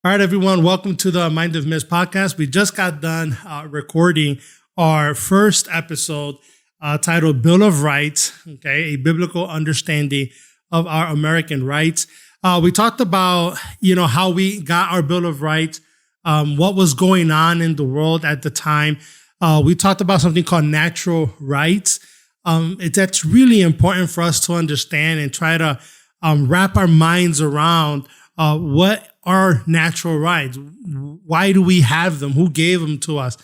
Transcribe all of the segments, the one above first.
All right, everyone, welcome to the Mind of Miz Podcast. We just got done recording our first episode titled Bill of Rights, okay, a biblical understanding of our American rights. We talked about, how we got our Bill of Rights, what was going on in the world at the time. We talked about something called natural rights. That's really important for us to understand and try to wrap our minds around what are natural rights. Why do we have them? Who gave them to us?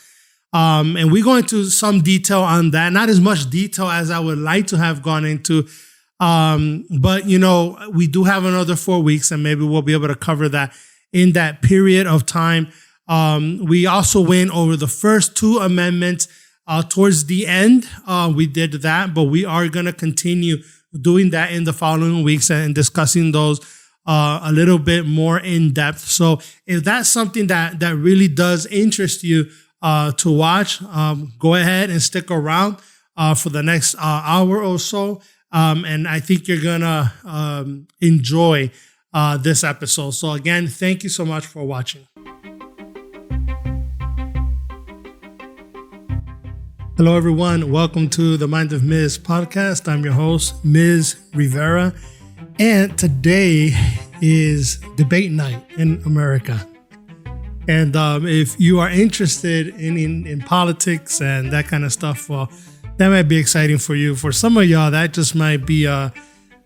And we go into some detail on that, not as much detail as I would like to have gone into. But, we do have another 4 weeks and maybe we'll be able to cover that in that period of time. We also went over the first two amendments towards the end. We did that, but we are going to continue doing that in the following weeks and discussing those a little bit more in depth. So if that's something that really does interest you to watch, go ahead and stick around for the next hour or so. And I think you're going to enjoy this episode. So again, thank you so much for watching. Hello, everyone. Welcome to the Mind of Miz Podcast. I'm your host, Ms. Rivera. And today is debate night in America. And if you are interested in politics and that kind of stuff, well, that might be exciting for you. For some of y'all, that just might be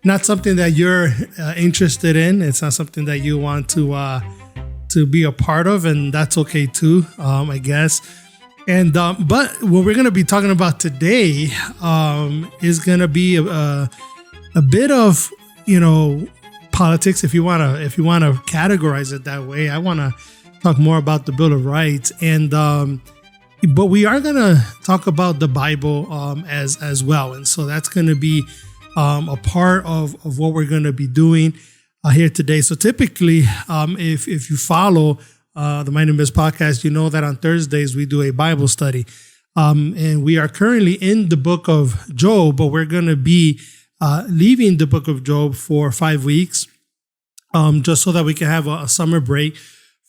not something that you're interested in. It's not something that you want to be a part of, and that's okay too, I guess. And but what we're going to be talking about today is going to be a bit of politics, if you want to categorize it that way. I want to talk more about the Bill of Rights, and but we are going to talk about the Bible as well, and so that's going to be a part of what we're going to be doing here today. So typically, if you follow the Mind of Miz Podcast, you know that on Thursdays we do a Bible study, and we are currently in the book of Job, but we're going to be leaving the book of Job for 5 weeks, just so that we can have a summer break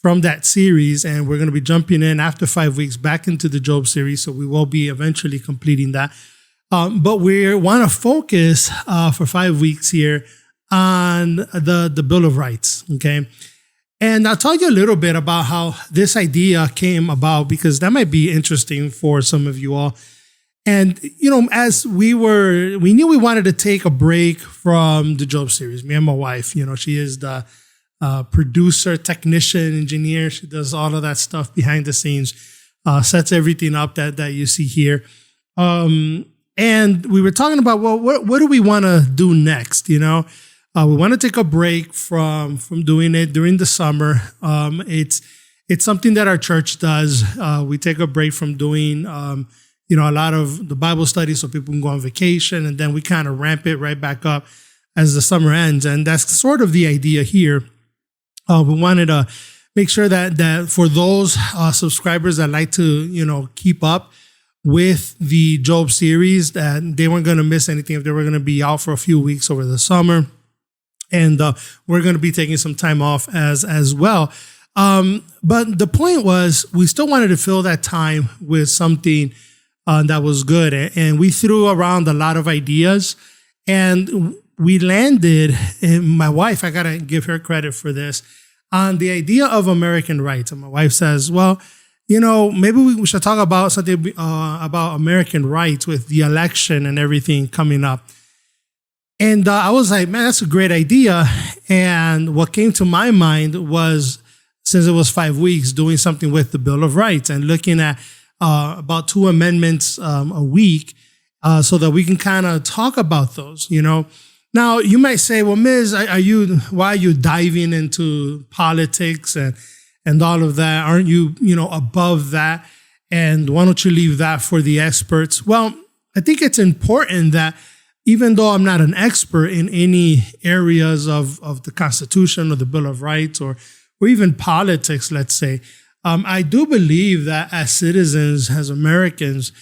from that series. And we're going to be jumping in after 5 weeks back into the Job series. So we will be eventually completing that. But we want to focus for 5 weeks here on the Bill of Rights. Okay. And I'll tell you a little bit about how this idea came about, because that might be interesting for some of you all. And, as we knew we wanted to take a break from the Job series, me and my wife. She is the producer, technician, engineer. She does all of that stuff behind the scenes, sets everything up that you see here. And we were talking about, well, what do we want to do next? We want to take a break from doing it during the summer. It's something that our church does. We take a break from doing a lot of the Bible study so people can go on vacation, and then we kind of ramp it right back up as the summer ends. And that's sort of the idea here. We wanted to make sure that for those subscribers that like to, keep up with the Job series, that they weren't going to miss anything if they were going to be out for a few weeks over the summer. And we're going to be taking some time off as well. But the point was, we still wanted to fill that time with something that was good. And we threw around a lot of ideas, and we landed, and my wife, I got to give her credit for this, on the idea of American rights. And my wife says, well, maybe we should talk about something about American rights with the election and everything coming up. And I was like, man, that's a great idea. And what came to my mind was, since it was 5 weeks, doing something with the Bill of Rights and looking at about 2 amendments a week, so that we can kind of talk about those. Now you might say, well, Miz, why are you diving into politics and all of that? Aren't you above that? And why don't you leave that for the experts? Well, I think it's important that, even though I'm not an expert in any areas of the Constitution or the Bill of Rights or even politics, let's say, I do believe that as citizens, as Americans,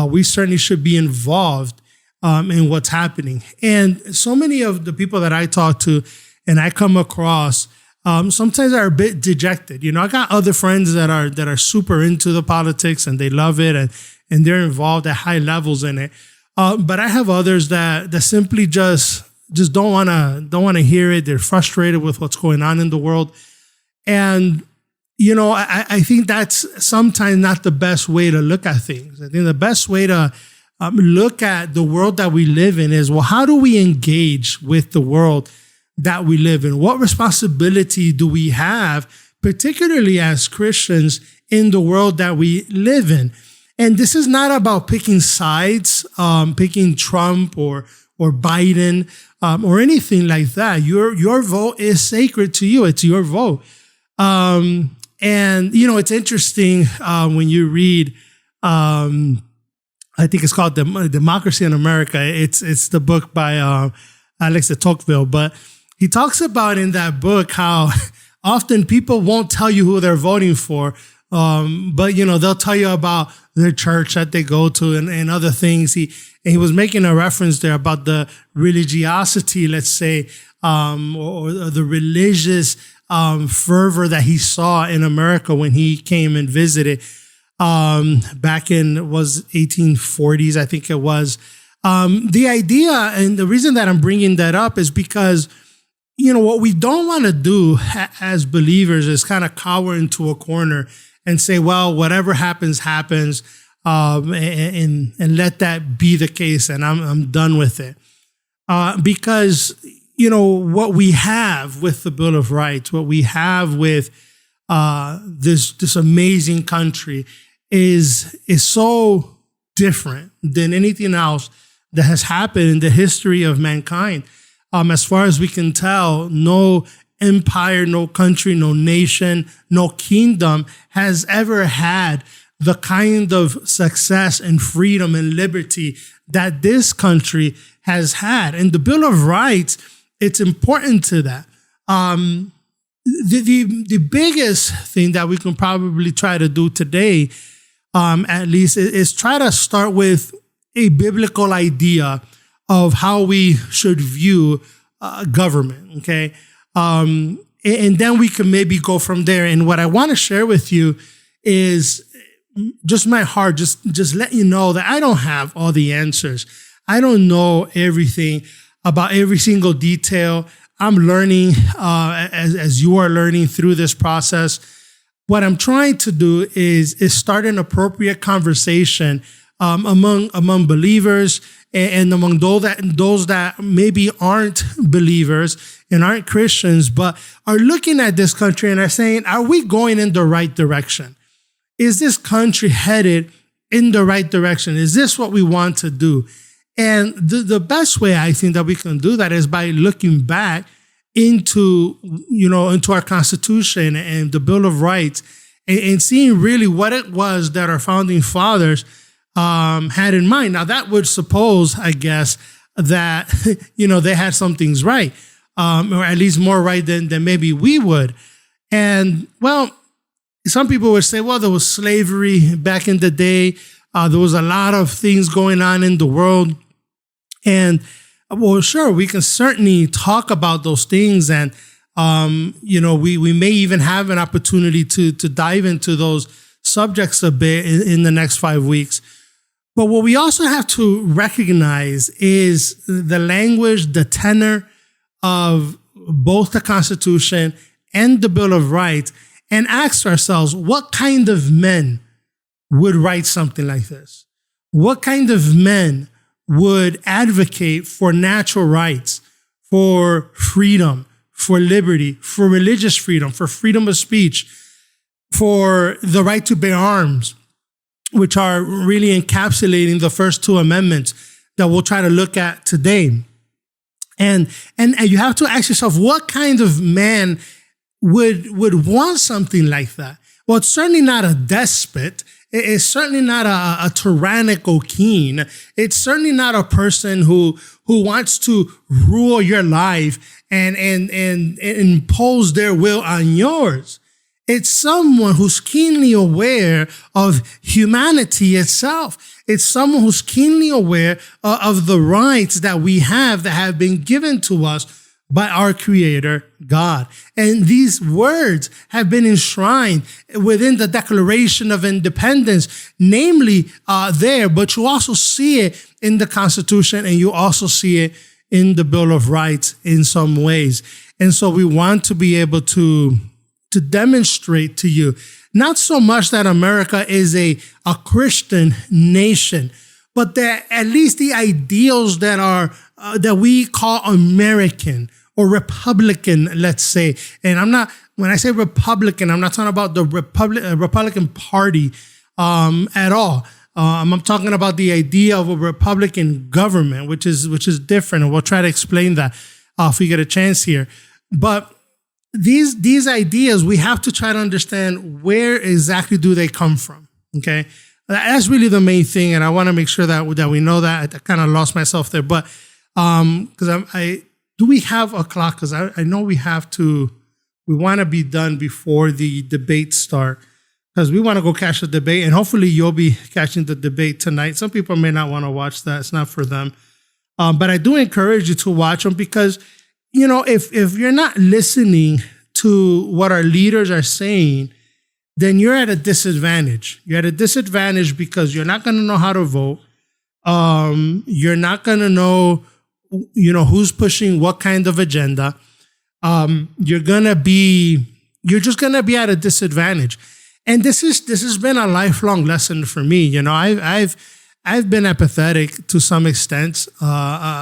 we certainly should be involved in what's happening. And so many of the people that I talk to and I come across sometimes are a bit dejected. I got other friends that are super into the politics and they love it and they're involved at high levels in it. But I have others that simply just don't want to hear it. They're frustrated with what's going on in the world. And, I think that's sometimes not the best way to look at things. I think the best way to look at the world that we live in is, well, how do we engage with the world that we live in? What responsibility do we have, particularly as Christians, in the world that we live in? And this is not about picking sides, picking Trump or Biden or anything like that. Your vote is sacred to you. It's your vote. And it's interesting when you read, I think it's called Democracy in America. It's the book by Alex de Tocqueville, but he talks about in that book how often people won't tell you who they're voting for, but they'll tell you about their church that they go to and other things. He was making a reference there about the religiosity, let's say, or the religious fervor that he saw in America when he came and visited back in 1840s, I think it was. The idea and the reason that I'm bringing that up is because what we don't want to do as believers is kind of cower into a corner and say, well, whatever happens, happens, and let that be the case, and I'm done with it. Because what we have with the Bill of Rights, what we have with this amazing country is so different than anything else that has happened in the history of mankind. As far as we can tell, no empire, no country, no nation, no kingdom has ever had the kind of success and freedom and liberty that this country has had. And the Bill of Rights, it's important to that. The biggest thing that we can probably try to do today, at least, is try to start with a biblical idea of how we should view government, okay? And then we can maybe go from there. And what I want to share with you is just my heart, just let you know that I don't have all the answers. I don't know everything about every single detail. I'm learning as you are learning through this process. What I'm trying to do is start an appropriate conversation among believers and among those that maybe aren't believers and aren't Christians, but are looking at this country and are saying, are we going in the right direction? Is this country headed in the right direction? Is this what we want to do? And the best way I think that we can do that is by looking back into our Constitution and the Bill of Rights and seeing really what it was that our founding fathers had in mind. Now, that would suppose, I guess, that, they had some things right, or at least more right than maybe we would. And, well, some people would say, well, there was slavery back in the day. There was a lot of things going on in the world. And, well, sure, we can certainly talk about those things. And, we may even have an opportunity to dive into those subjects a bit in the next 5 weeks. But what we also have to recognize is the language, the tenor of both the Constitution and the Bill of Rights, and ask ourselves, what kind of men would write something like this? What kind of men would advocate for natural rights, for freedom, for liberty, for religious freedom, for freedom of speech, for the right to bear arms, which are really encapsulating the first two amendments that we'll try to look at today. And you have to ask yourself, what kind of man would want something like that? Well, it's certainly not a despot. It's certainly not a tyrannical king. It's certainly not a person who wants to rule your life and impose their will on yours. It's someone who's keenly aware of humanity itself. It's someone who's keenly aware of the rights that we have that have been given to us by our Creator, God. And these words have been enshrined within the Declaration of Independence, namely there, but you also see it in the Constitution, and you also see it in the Bill of Rights in some ways. And so we want to be able to demonstrate to you, not so much that America is a Christian nation, but that at least the ideals that are that we call American or Republican, let's say. And when I say Republican, I'm not talking about the Republican Party at all. I'm talking about the idea of a Republican government, which is different, and we'll try to explain that if we get a chance here. But these ideas, we have to try to understand where exactly do they come from. Okay, that's really the main thing, and I want to make sure that we know that. I kind of lost myself there, but because do we have a clock? Because I know we have to. We want to be done before the debates start, because we want to go catch the debate, and hopefully you'll be catching the debate tonight. Some people may not want to watch that; it's not for them. But I do encourage you to watch them, because if you're not listening to what our leaders are saying, then you're at a disadvantage. You're at a disadvantage because you're not going to know how to vote. You're not going to know, who's pushing what kind of agenda. You're just going to be at a disadvantage. And this has been a lifelong lesson for me. I've been apathetic to some extent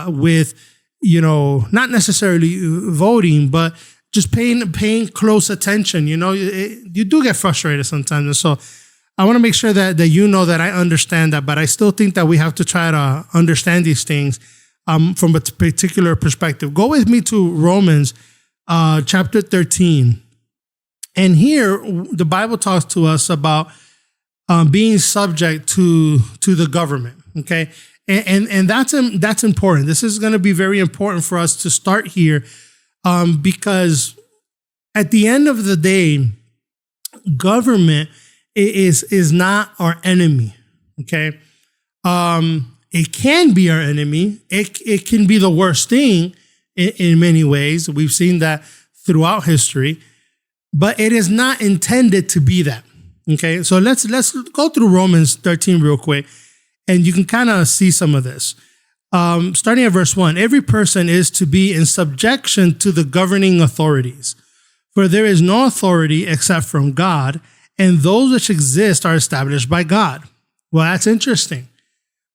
with, not necessarily voting, but just paying close attention. You do get frustrated sometimes. And so I want to make sure that you know that I understand that, but I still think that we have to try to understand these things from a particular perspective. Go with me to Romans chapter 13. And here the Bible talks to us about being subject to the government. Okay. And that's important. This is going to be very important for us to start here, because at the end of the day, government is not our enemy. Okay, it can be our enemy. It can be the worst thing in many ways. We've seen that throughout history, but it is not intended to be that. Okay, so let's go through Romans 13 real quick, and you can kind of see some of this. Starting at verse 1, every person is to be in subjection to the governing authorities, for there is no authority except from God, and those which exist are established by God. Well, that's interesting.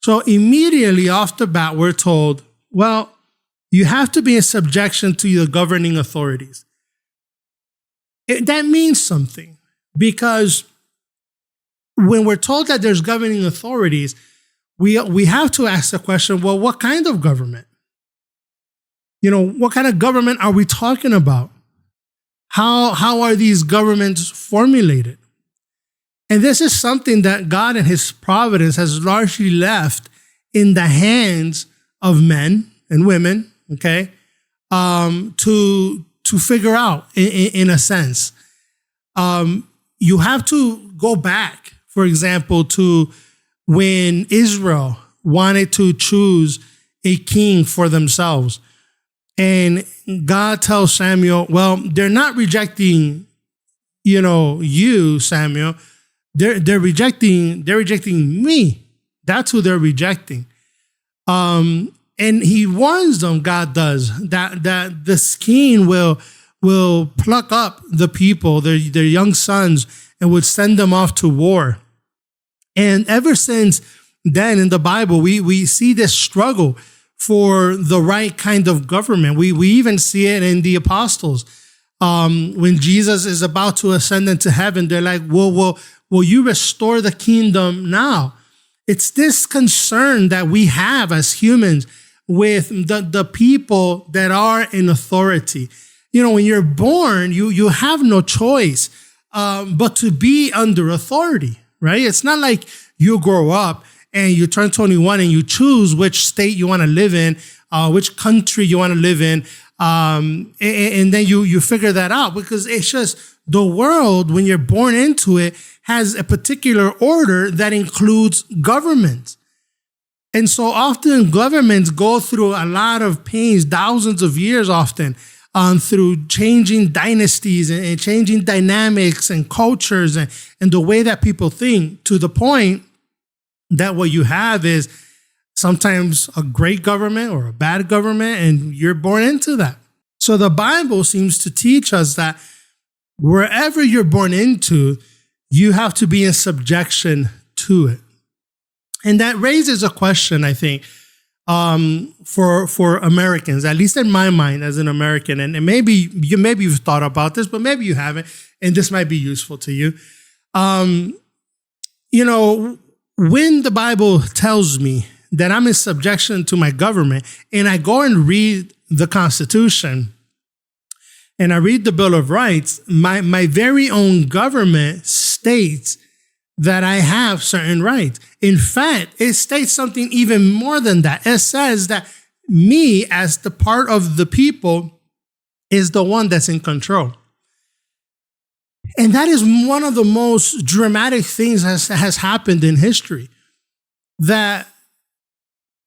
So immediately off the bat, we're told, well, you have to be in subjection to the governing authorities. That means something, because when we're told that there's governing authorities, we have to ask the question, well, what kind of government? What kind of government are we talking about? How are these governments formulated? And this is something that God in his providence has largely left in the hands of men and women, okay, to figure out in a sense. You have to go back, for example, to when Israel wanted to choose a king for themselves. And God tells Samuel, well, they're not rejecting, you, Samuel. They're rejecting me. That's who they're rejecting. And he warns them, God does, that this king will pluck up the people, their young sons, and would send them off to war. And ever since then in the Bible, we see this struggle for the right kind of government. We even see it in the apostles. When Jesus is about to ascend into heaven, they're like, will you restore the kingdom now? It's this concern that we have as humans with the people that are in authority. When you're born, you have no choice but to be under authority. Right? It's not like you grow up and you turn 21 and you choose which state you want to live in, which country you want to live in, and then you figure that out, because it's just the world, when you're born into it, has a particular order that includes government. And so often governments go through a lot of pains, thousands of years often, through changing dynasties and changing dynamics and cultures and the way that people think, to the point that what you have is sometimes a great government or a bad government, and you're born into that. So the Bible seems to teach us that wherever you're born into, you have to be in subjection to it. And that raises a question, I think, for Americans, at least in my mind as an American. And maybe you've thought about this, but maybe you haven't, and this might be useful to you. When the Bible tells me that I'm in subjection to my government, and I go and read the Constitution, and I read the Bill of Rights, my very own government states that I have certain rights. In fact, it states something even more than that. It says that me, as the part of the people, is the one that's in control. And that is one of the most dramatic things that has happened in history, that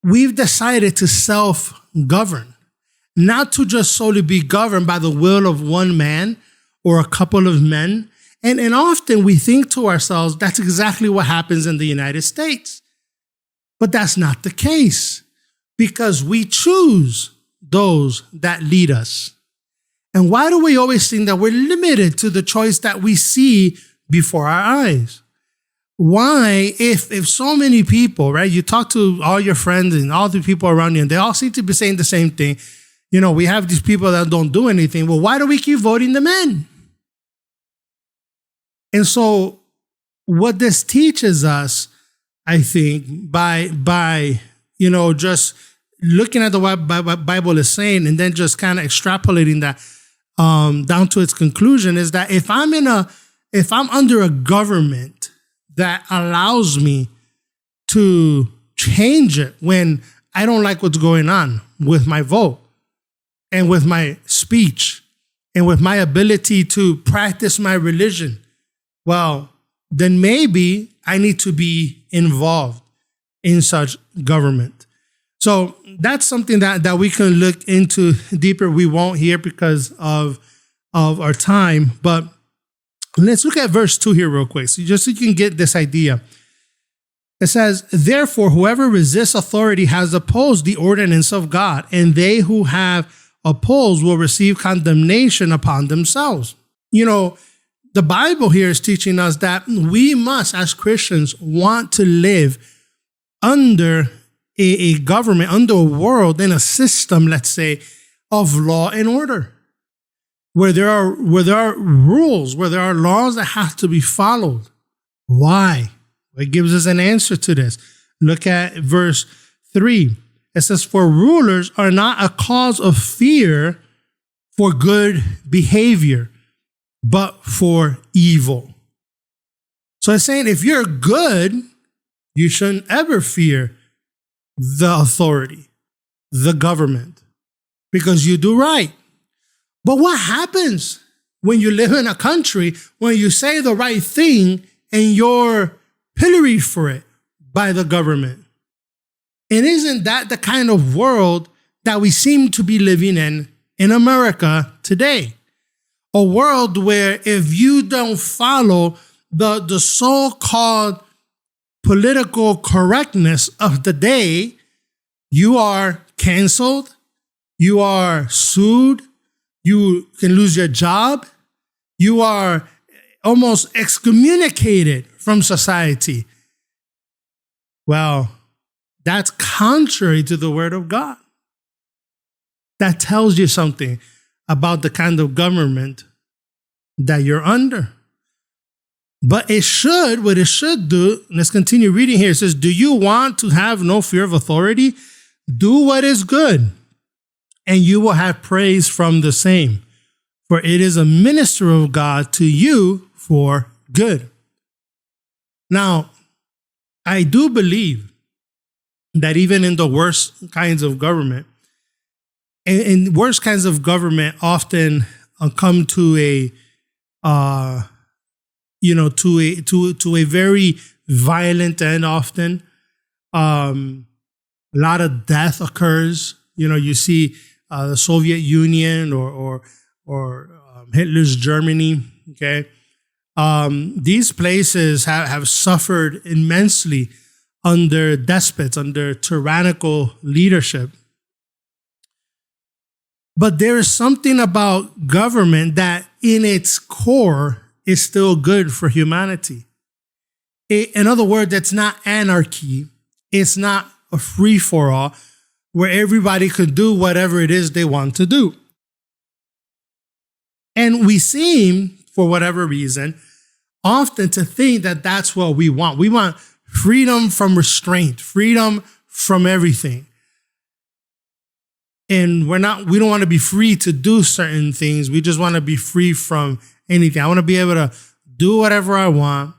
we've decided to self-govern, not to just solely be governed by the will of one man or a couple of men. And often we think to ourselves, that's exactly what happens in the United States. But that's not the case, because we choose those that lead us. And why do we always think that we're limited to the choice that we see before our eyes? Why, if so many people, right, you talk to all your friends and all the people around you, and they all seem to be saying the same thing. We have these people that don't do anything. Well, why do we keep voting them in? And so what this teaches us, I think, by just looking at what Bible is saying and then just kind of extrapolating that down to its conclusion, is that if I'm under a government that allows me to change it when I don't like what's going on with my vote and with my speech and with my ability to practice my religion, well, then maybe I need to be involved in such government. So that's something that we can look into deeper. We won't here because of our time, but let's look at verse 2 here real quick, so you can get this idea. It says, therefore, whoever resists authority has opposed the ordinance of God, and they who have opposed will receive condemnation upon themselves. The Bible here is teaching us that we must, as Christians, want to live under a government, under a world, in a system, let's say, of law and order, where there are rules, where there are laws that have to be followed. Why? It gives us an answer to this. Look at verse 3. It says, for rulers are not a cause of fear for good behavior, but for evil. So it's saying if you're good, you shouldn't ever fear the authority, the government, because you do right. But what happens when you live in a country when you say the right thing and you're pilloried for it by the government? And isn't that the kind of world that we seem to be living in America today? A world where if you don't follow the so-called political correctness of the day, you are canceled, you are sued, you can lose your job, you are almost excommunicated from society. Well, that's contrary to the word of God. That tells you something about the kind of government that you're under. But what it should do, let's continue reading here. It says, do you want to have no fear of authority? Do what is good, and you will have praise from the same. For it is a minister of God to you for good. Now, I do believe that even in the worst kinds of government, and worst kinds of government often come to a very violent end often. A lot of death occurs. You see the Soviet Union or Hitler's Germany. Okay, these places have suffered immensely under despots, under tyrannical leadership. But there is something about government that in its core is still good for humanity. In other words, it's not anarchy. It's not a free-for-all where everybody could do whatever it is they want to do. And we seem, for whatever reason, often to think that that's what we want. We want freedom from restraint, freedom from everything. And we don't want to be free to do certain things. We just want to be free from anything. I want to be able to do whatever I want,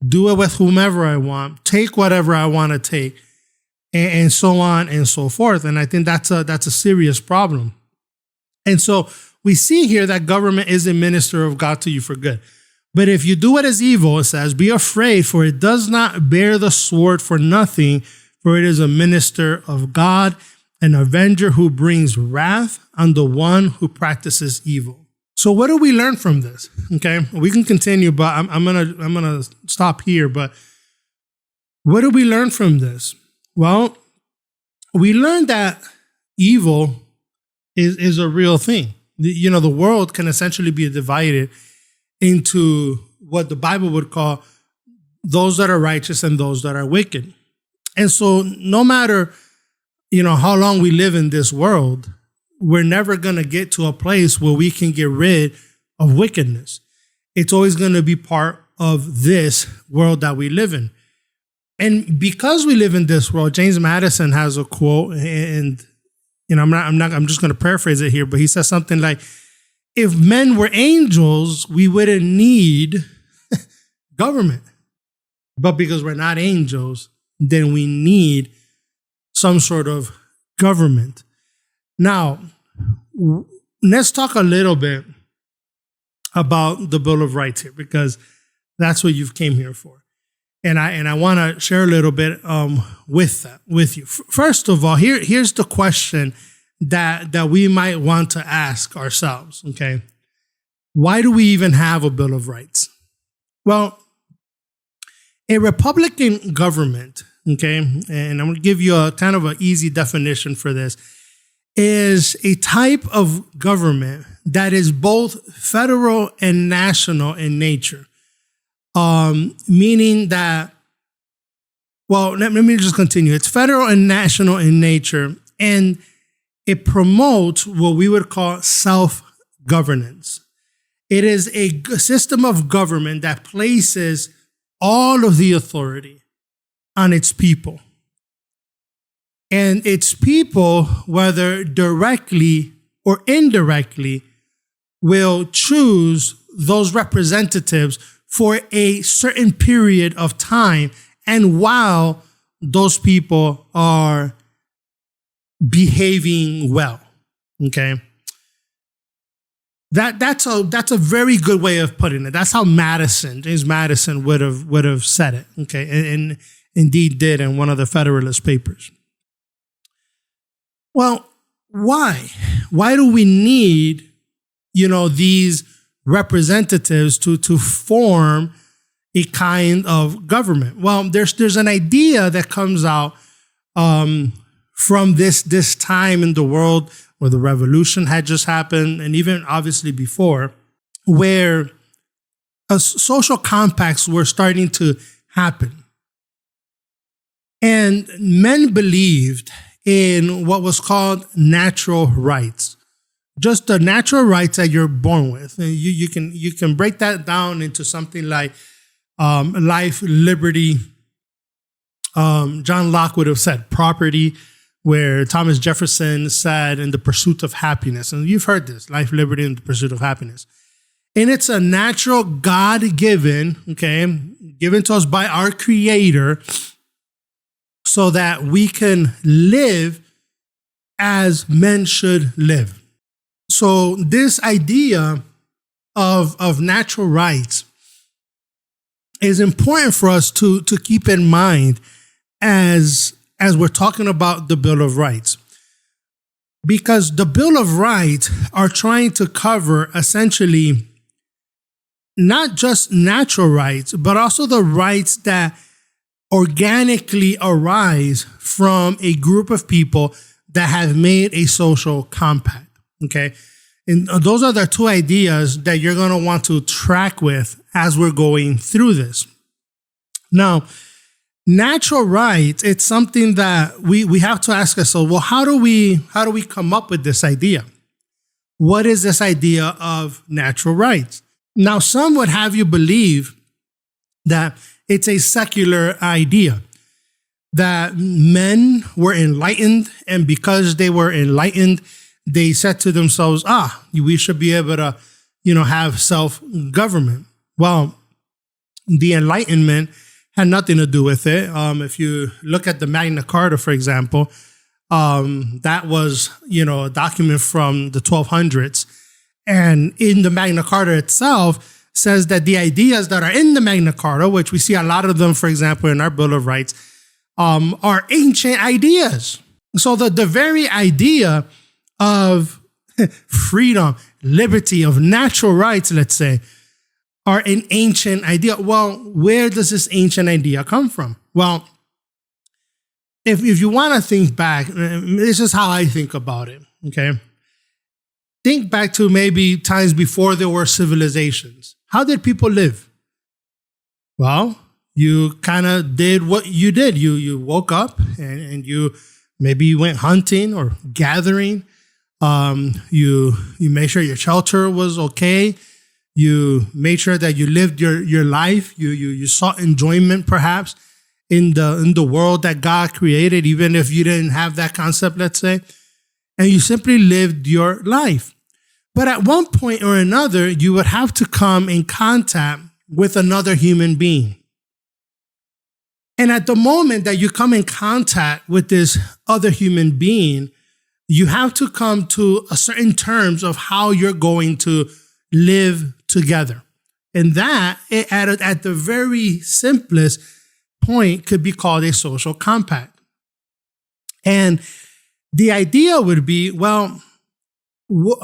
do it with whomever I want, take whatever I want to take, and so on and so forth. And I think that's a serious problem. And so we see here that government is a minister of God to you for good. But if you do what is evil, it says, be afraid, for it does not bear the sword for nothing, for it is a minister of God, an avenger who brings wrath on the one who practices evil. So what do we learn from this? Okay, we can continue, but I'm gonna stop here. But what do we learn from this? Well, we learned that evil is a real thing. The world can essentially be divided into what the Bible would call those that are righteous and those that are wicked. And so no matter how long we live in this world, we're never going to get to a place where we can get rid of wickedness. It's always going to be part of this world that we live in. And because we live in this world, James Madison has a quote, and I'm just going to paraphrase it here, but he says something like, if men were angels, we wouldn't need government. But because we're not angels, then we need some sort of government. Now, let's talk a little bit about the Bill of Rights here, because that's what you've came here for. And I want to share a little bit with you. First of all, here's the question that we might want to ask ourselves, okay? Why do we even have a Bill of Rights? Well, a Republican government, okay, and I'm going to give you a kind of an easy definition for this, is a type of government that is both federal and national in nature. Meaning that, well, let me just continue. It's federal and national in nature, and it promotes what we would call self-governance. It is a system of government that places all of the authority on its people. And its people, whether directly or indirectly, will choose those representatives for a certain period of time, and while those people are behaving well, okay? That's a very good way of putting it. That's how James Madison would have said it, okay, and indeed did in one of the Federalist Papers. Well, why? Why do we need, these representatives to form a kind of government? Well, there's an idea that comes out from this time in the world where the revolution had just happened, and even obviously before, where social compacts were starting to happen. And men believed in what was called natural rights. Just the natural rights that you're born with. And you can break that down into something like life, liberty. John Locke would have said property, where Thomas Jefferson said in the pursuit of happiness. And you've heard this, life, liberty, and the pursuit of happiness. And it's a natural God-given, okay, given to us by our Creator so that we can live as men should live. So this idea of natural rights is important for us to keep in mind as as we're talking about the Bill of Rights. Because the Bill of Rights are trying to cover essentially not just natural rights, but also the rights that organically arise from a group of people that have made a social compact. Okay. And those are the two ideas that you're going to want to track with as we're going through this. Now, natural rights, it's something that we have to ask ourselves, well, how do we come up with this idea? What is this idea of natural rights? Now, some would have you believe that it's a secular idea, that men were enlightened, and because they were enlightened, they said to themselves, we should be able to, have self-government. Well, the Enlightenment had nothing to do with it. If you look at the Magna Carta, for example, that was, a document from the 1200s. And in the Magna Carta itself says that the ideas that are in the Magna Carta, which we see a lot of them, for example, in our Bill of Rights, are ancient ideas. So the very idea of freedom, liberty, of natural rights, let's say, are an ancient idea. Well, where does this ancient idea come from? Well, if you want to think back, this is how I think about it, okay? Think back to maybe times before there were civilizations. How did people live? Well, you kind of did what you did. You woke up and you went hunting or gathering. You made sure your shelter was okay. You made sure that you lived your life. You sought enjoyment perhaps in the world that God created, even if you didn't have that concept, let's say. And you simply lived your life. But at one point or another, you would have to come in contact with another human being. And at the moment that you come in contact with this other human being, you have to come to a certain terms of how you're going to live together. And that, at the very simplest point, could be called a social compact. And the idea would be, well,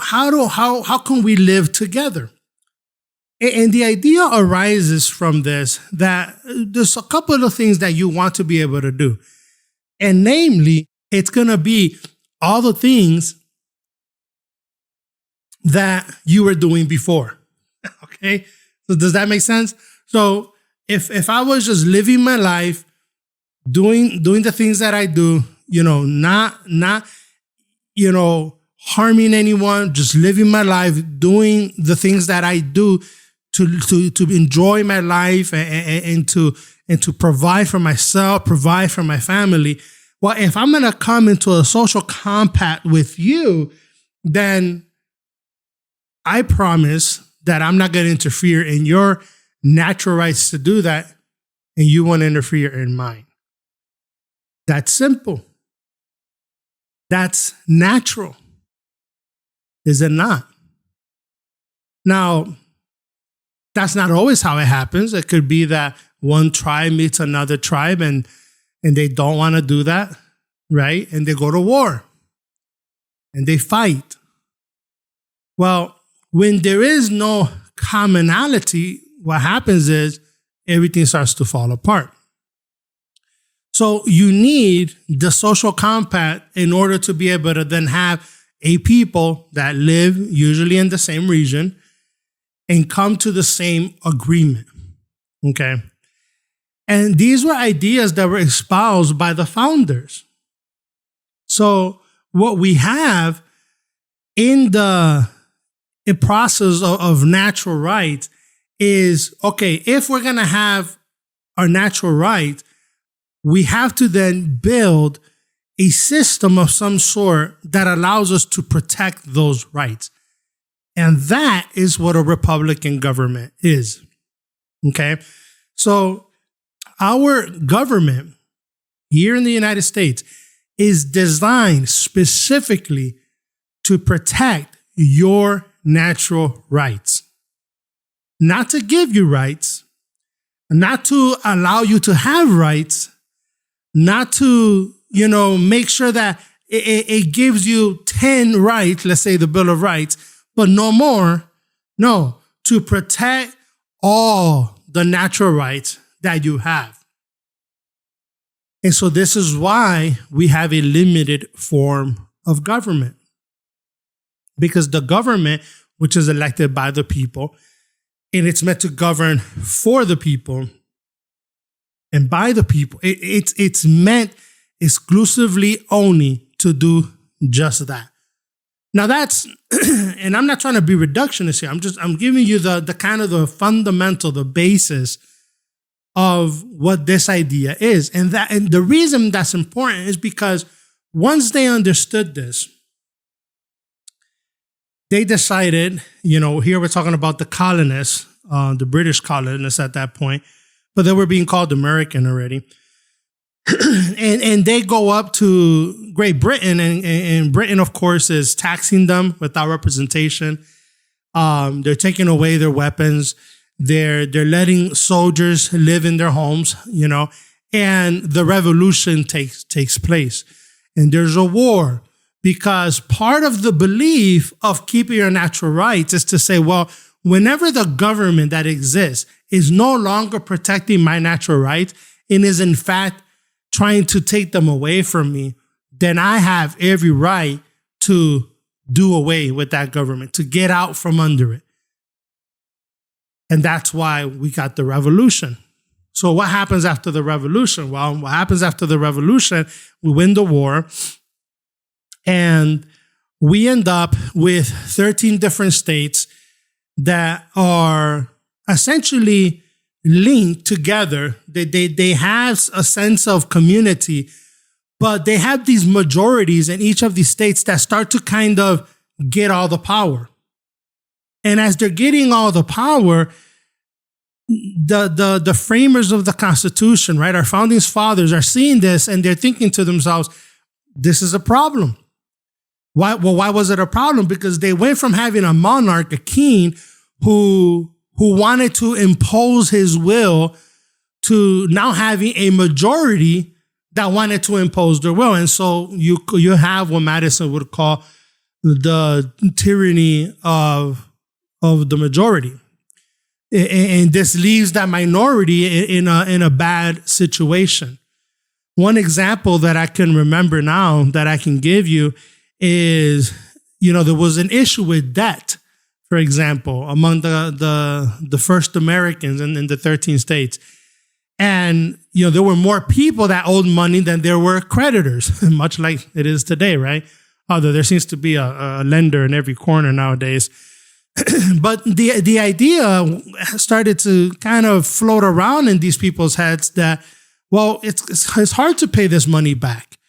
how can we live together? And the idea arises from this, that there's a couple of things that you want to be able to do. And namely, it's going to be all the things that you were doing before. Okay? So does that make sense? So if I was just living my life, doing the things that I do, not harming anyone, just living my life, doing the things that I do to enjoy my life and to provide for myself, provide for my family. Well, if I'm going to come into a social compact with you, then I promise that I'm not going to interfere in your natural rights to do that, and you won't interfere in mine. That's simple. That's natural. Is it not? Now, that's not always how it happens. It could be that one tribe meets another tribe and they don't want to do that, right? And they go to war and they fight. Well, when there is no commonality, what happens is everything starts to fall apart. So you need the social compact in order to be able to then have a people that live usually in the same region and come to the same agreement. Okay. And these were ideas that were espoused by the founders. So what we have in the process of natural rights is, okay, if we're going to have our natural right, we have to then build a system of some sort that allows us to protect those rights. And that is what a republican government is. Okay? So our government here in the United States is designed specifically to protect your natural rights. Not to give you rights, not to allow you to have rights, not to make sure that it gives you 10 rights, let's say the Bill of Rights, but no more. No, to protect all the natural rights that you have. And so this is why we have a limited form of government. Because the government, which is elected by the people, and it's meant to govern for the people and by the people, it's meant exclusively only to do just that. Now that's, and I'm not trying to be reductionist here. I'm giving you the kind of the fundamental, the basis of what this idea is. And the reason that's important is because once they understood this, they decided, here we're talking about the colonists, the British colonists at that point, but they were being called American already. and they go up to Great Britain, and Britain, of course, is taxing them without representation. They're taking away their weapons. They're letting soldiers live in their homes, and the revolution takes place. And there's a war because part of the belief of keeping your natural rights is to say, well, whenever the government that exists is no longer protecting my natural rights and is in fact trying to take them away from me, then I have every right to do away with that government, to get out from under it. And that's why we got the revolution. So what happens after the revolution? Well, what happens after the revolution, we win the war, and we end up with 13 different states that are essentially linked together. They have a sense of community, but they have these majorities in each of these states that start to kind of get all the power. And as they're getting all the power, the framers of the Constitution, right, our founding fathers are seeing this and they're thinking to themselves, this is a problem. Why? Well, why was it a problem? Because they went from having a monarch, a king, who wanted to impose his will, to now having a majority that wanted to impose their will. And so you have what Madison would call the tyranny of the majority. And this leaves that minority in a bad situation. One example that I can remember now that I can give you is, there was an issue with debt, for example, among the first Americans in the 13 states. And, there were more people that owed money than there were creditors, much like it is today, right? Although there seems to be a lender in every corner nowadays. But the idea started to kind of float around in these people's heads that, well, it's hard to pay this money back.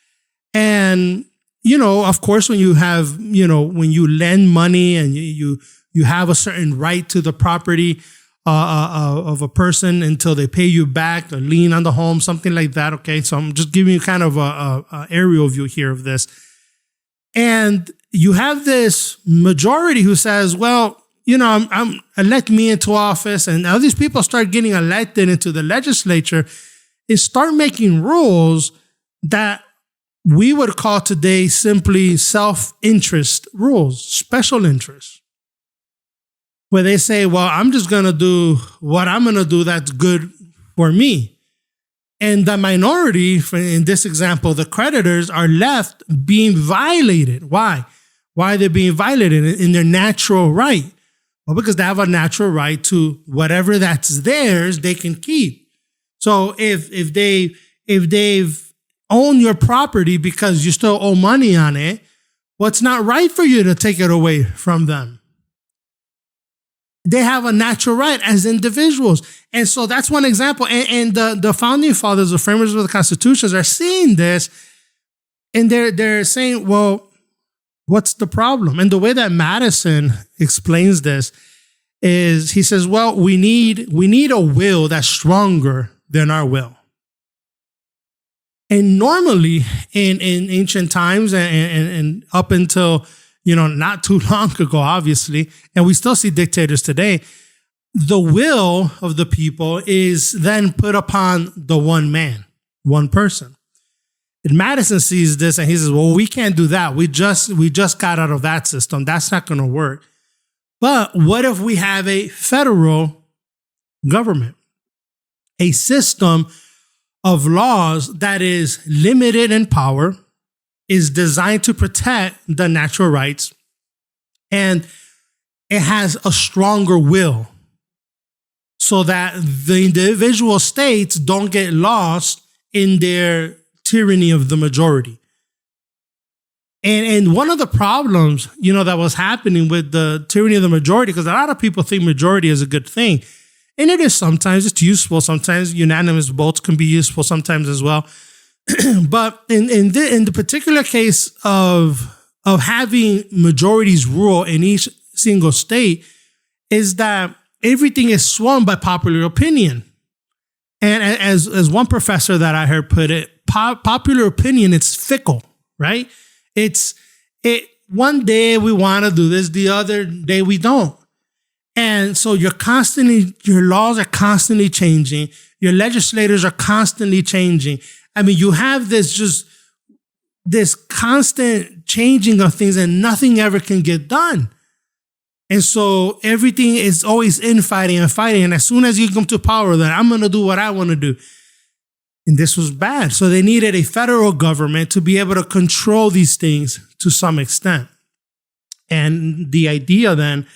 And, of course, when you have, when you lend money and you have a certain right to the property of a person until they pay you back, a lien on the home, something like that. Okay, so I'm just giving you kind of a aerial view here of this. And you have this majority who says, well, elect me into office, and all these people start getting elected into the legislature, and start making rules that we would call today simply self-interest rules, special interests, where they say, well, I'm just going to do what I'm going to do that's good for me. And the minority, in this example, the creditors, are left being violated. Why? Why are they being violated in their natural right? Well, because they have a natural right to whatever that's theirs, they can keep. So if they've owned your property because you still owe money on it, well, it's not right for you to take it away from them. They have a natural right as individuals. And so that's one example. And the founding fathers, the framers of the constitutions, are seeing this, and they're saying, well, what's the problem? And the way that Madison explains this is he says, well, we need a will that's stronger than our will. And normally in ancient times and up until, not too long ago, obviously, and we still see dictators today, the will of the people is then put upon the one man, one person. And Madison sees this and he says, well, we can't do that. We just got out of that system. That's not going to work. But what if we have a federal government, a system of laws that is limited in power, is designed to protect the natural rights, and it has a stronger will so that the individual states don't get lost in their tyranny of the majority. And one of the problems, that was happening with the tyranny of the majority, because a lot of people think majority is a good thing. And it is sometimes. It's useful. Sometimes unanimous votes can be useful sometimes as well. But in the particular case of having majorities rule in each single state, is that everything is swung by popular opinion. And as one professor that I heard put it, popular opinion, it's fickle, right? One day we want to do this, the other day we don't. And so your laws are constantly changing. Your legislators are constantly changing. I mean, you have this constant changing of things and nothing ever can get done. And so everything is always infighting and fighting. And as soon as you come to power, then I'm going to do what I want to do. And this was bad. So they needed a federal government to be able to control these things to some extent. And the idea then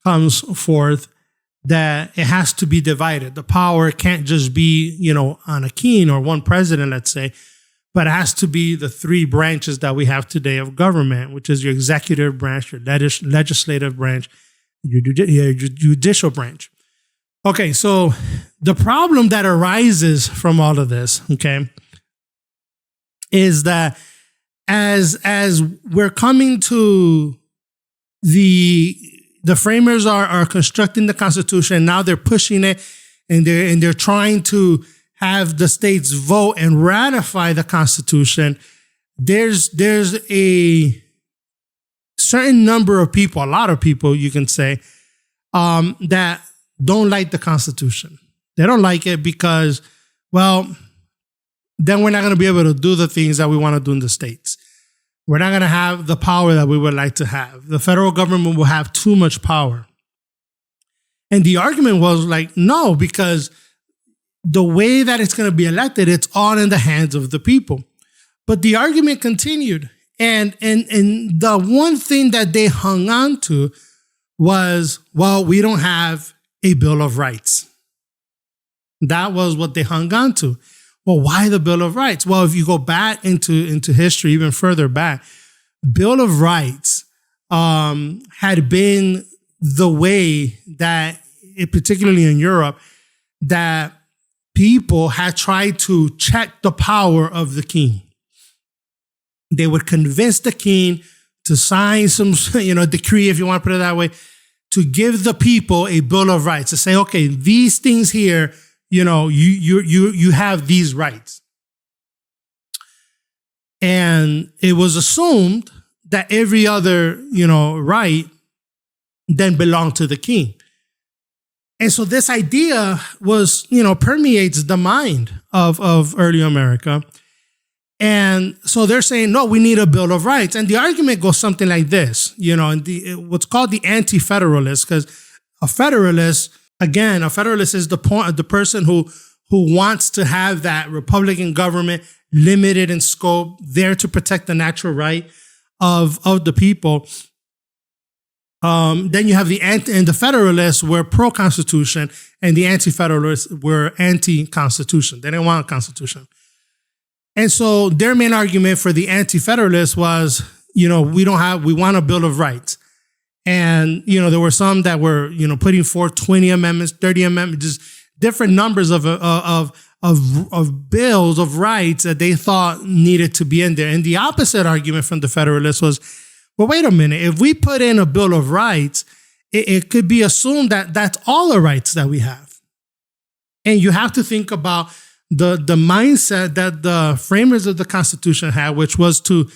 comes forth that it has to be divided. The power can't just be, on a king or one president, let's say, but it has to be the three branches that we have today of government, which is your executive branch, your legislative branch, your judicial branch. Okay, so the problem that arises from all of this, okay, is that as we're coming to the framers are constructing the Constitution, now they're pushing it, and they're trying to have the states vote and ratify the Constitution. There's a certain number of people, a lot of people, you can say, that don't like the Constitution. They don't like it because, well, then we're not going to be able to do the things that we want to do in the states. We're not going to have the power that we would like to have. The federal government will have too much power. And the argument was like, no, because the way that it's going to be elected, it's all in the hands of the people. But the argument continued. And the one thing that they hung on to was, well, we don't have a Bill of Rights. That was what they hung on to. Well, why the Bill of Rights? Well, if you go back into history, even further back, Bill of Rights had been the way that, particularly in Europe, that people had tried to check the power of the king. They would convince the king to sign some, decree, if you want to put it that way, to give the people a Bill of Rights, to say, okay, these things here, you have these rights. And it was assumed that every other, right then belonged to the king. And so this idea was, permeates the mind of early America. And so they're saying, no, we need a Bill of Rights. And the argument goes something like this, what's called the anti-federalist, because a federalist is the person who wants to have that Republican government limited in scope, there to protect the natural right of the people. Then you have the Federalists were pro-Constitution, and the Anti-Federalists were anti-Constitution. They didn't want a Constitution. And so their main argument for the Anti-Federalists was, we want a Bill of Rights. And, there were some that were, putting forth 20 amendments, 30 amendments, just different numbers of bills of rights that they thought needed to be in there. And the opposite argument from the Federalists was, well, wait a minute. If we put in a Bill of Rights, it could be assumed that that's all the rights that we have. And you have to think about the mindset that the framers of the Constitution had, which was to